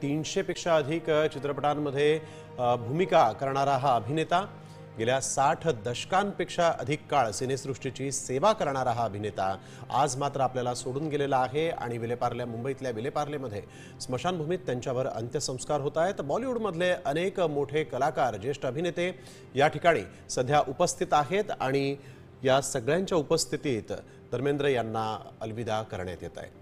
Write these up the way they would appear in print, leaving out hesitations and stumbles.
300 पेक्षा अधिक चित्रपटांमध्ये भूमिका करणारा हा अभिनेता, गेल्या 60 दशकांपेक्षा अधिक काळ सिनेसृष्टीची सेवा करणारा हा अभिनेता आज मात्र आपल्याला सोडून गेलेला आहे आणि मुंबईतल्या विलेपार्लेमध्ये स्मशानभूमीत त्यांच्यावर अंत्यसंस्कार होत आहेत। बॉलिवूडमधले अनेक मोठे कलाकार, ज्येष्ठ अभिनेते या ठिकाणी सध्या उपस्थित आहेत आणि या सगळ्यांच्या उपस्थितीत धर्मेंद्र यांना अलविदा करण्यात येत आहे।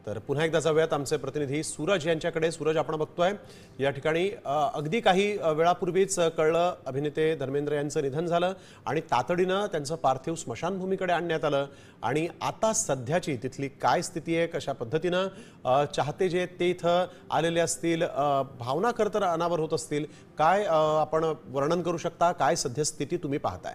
तर पुन्हा एकदा जाऊयात आमचे प्रतिनिधी सूरज यांच्याकडे। सूरज, आपण बघतोय या ठिकाणी अगदी काही वेळापूर्वीच कळलं अभिनेते धर्मेंद्र यांचं निधन झालं आणि तातडीनं त्यांचं पार्थिव स्मशानभूमीकडे आणण्यात आलं आणि आता सध्याची तिथली काय स्थिती आहे, कशा पद्धतीनं चाहते जे ते इथं आलेले असतील, भावना खरं तर अनावर होत असतील, काय आपण वर्णन करू शकता, काय सध्या स्थिती तुम्ही पाहताय?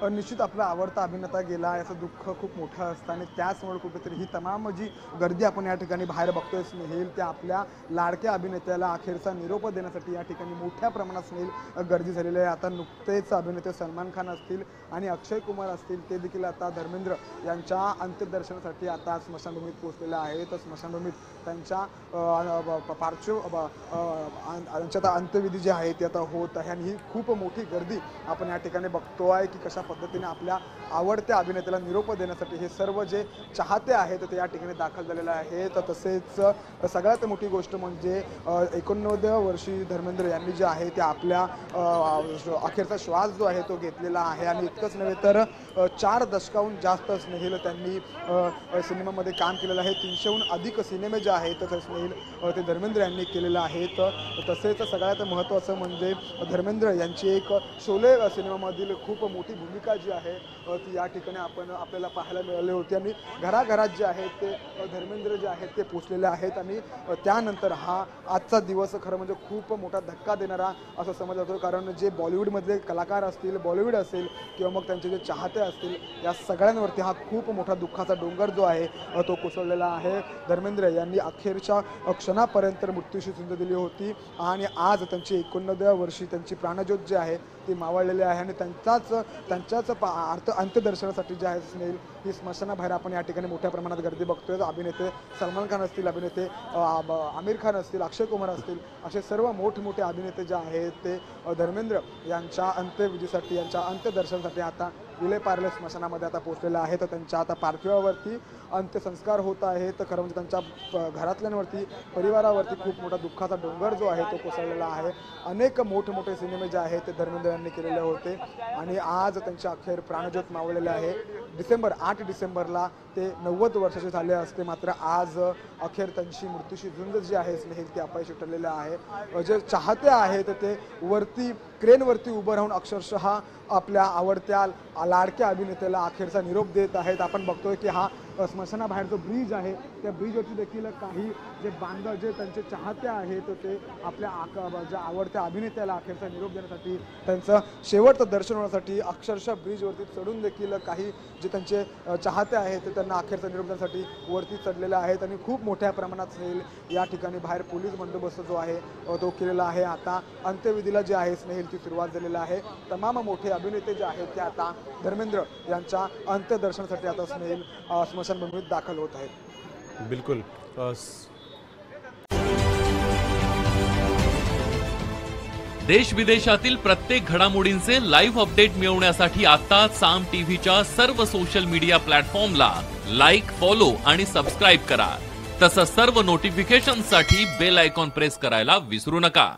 निश्चित आपला आवडता अभिनेता गेला याचं दुःख खूप मोठं असतं आणि त्याचमुळे कुठेतरी ही तमाम जी गर्दी आपण या ठिकाणी बाहेर बघतोय स्नेहिल, त्या आपल्या लाडक्या अभिनेत्याला अखेरचा निरोप देण्यासाठी या ठिकाणी मोठ्या प्रमाणात स्नेहिल गर्दी झालेली आहे। आता नुकतेच अभिनेते सलमान खान असतील आणि अक्षय कुमार असतील ते देखील आता धर्मेंद्र यांच्या अंत्यदर्शनासाठी आता स्मशानभूमीत पोहोचलेले आहेत। तर स्मशानभूमीत त्यांच्या पार्थिव त्यांच्या अंत्यविधी जे आहे ते आता होत आहे आणि ही खूप मोठी गर्दी आपण या ठिकाणी बघतोय की कशा पद्धतीने आपल्या आवडत्या अभिनेत्याला निरोप देण्यासाठी हे सर्व जे चाहते आहेत ते या ठिकाणी दाखल झालेले आहेत। तसेच सगळ्यात मोठी गोष्ट म्हणजे 89 वर्षी धर्मेंद्र यांनी जे आहे ते आपल्या अखेरचा श्वास जो आहे तो घेतलेला आहे आणि इतकंच नव्हे तर 4 दशकाहून जास्त स्नेहिल त्यांनी सिनेमामध्ये काम केलेलं आहे। 300हून अधिक सिनेमे जे आहेत तर स्नेहिल ते धर्मेंद्र यांनी केलेले आहेत। तसेच सगळ्यात महत्त्वाचं म्हणजे धर्मेंद्र यांची एक शोले सिनेमामधील खूप मोठी भूमिका जी आहे ती या ठिकाणी आपल्याला पाहायला मिळाली होती आणि घराघरात जे आहेत ते धर्मेंद्र जे आहेत ते पोचलेले आहेत आणि त्यानंतर हा आजचा दिवस खरं म्हणजे खूप मोठा धक्का देणारा असं समजलं जातो, कारण जे बॉलिवूडमधले कलाकार असतील, बॉलिवूड असेल किंवा मग त्यांचे जे चाहते असतील, या सगळ्यांवरती हा खूप मोठा दुःखाचा डोंगर जो आहे तो कोसळलेला आहे। धर्मेंद्र यांनी अखेरच्या क्षणापर्यंत मृत्यूशी झुंज दिली होती आणि आज त्यांची 89व्या वर्षी त्यांची प्राणज्योत जी आहे ती मावळलेली आहे आणि त्यांच्याच अंत्यदर्शनासाठी जे आहे स्नेहिल ही स्मशानाबाहेर आपण या ठिकाणी मोठ्या प्रमाणात गर्दी बघतोय। अभिनेते सलमान खान असतील, अभिनेते आमिर खान असतील, अक्षय कुमार असतील, असे सर्व मोठमोठे अभिनेते जे आहेत ते धर्मेंद्र यांच्या अंत्यविधीसाठी, यांच्या अंत्यदर्शनासाठी आता विलेपार्ले स्मशानामध्ये आता पोहोचलेले आहेत। तर त्यांच्या आता पार्थिवावरती अंत्यसंस्कार होत आहेत। तर खरं म्हणजे त्यांच्या घरातल्यांवरती, परिवारावरती खूप मोठा दुःखाचा डोंगर जो आहे तो कोसळलेला आहे। अनेक मोठमोठे सिनेमे जे आहेत ते धर्मेंद्र यांनी केलेले होते आणि आज त्यांच्या अखेर प्राणज्योत मावळलेले आहे। 8 डिसेंबरला ते 90 वर्षाचे झाले असते, मात्र आज अखेर त्यांची मृत्यूशी झुंज जी आहे स्नेहिल ती अपयशी ठरलेली आहे। जे चाहते आहेत ते वरती क्रेनवरती उभं राहून अक्षरशः आपल्या आवडत्या लाडक्या अभिनेत्याला अखेरचा निरोप देत आहेत। आपण बघतोय की हा स्मशानाबाहेर जो ब्रिज आहे त्या ब्रिजवरती देखील काही जे जे त्यांचे चाहते आहेत ते आपल्या ज्या आवडत्या अभिनेत्याला अखेरचा निरोप देण्यासाठी, त्यांचं शेवटचं दर्शन होण्यासाठी अक्षरशः ब्रिजवरती चढून देखील काही जे त्यांचे चाहते आहेत त्यांना अखेरचा निरोप देण्यासाठी वरती चढलेले आहेत आणि खूप मोठ्या प्रमाणात स्नेहिल या ठिकाणी बाहेर पोलीस बंदोबस्त जो आहे तो केलेला आहे। आता अंत्यविधीला जे आहे स्नेहिल ती सुरुवात झालेली आहे। तमाम मोठे अभिनेते जे आहेत ते आता धर्मेंद्र यांच्या अंत्यदर्शनासाठी आता स्नेहिल स्मशानभूमीत दाखल होत आहेत। बिलकुल। देश विदेशातील प्रत्येक घडामोडींचे लाईव्ह अपडेट मिळवण्यासाठी आता साम टीव्हीच्या सर्व सोशल मीडिया प्लॅटफॉर्मला लाईक, फॉलो आणि सबस्क्राईब करा। तसंच सर्व नोटिफिकेशनसाठी बेल आयकॉन प्रेस करायला विसरू नका।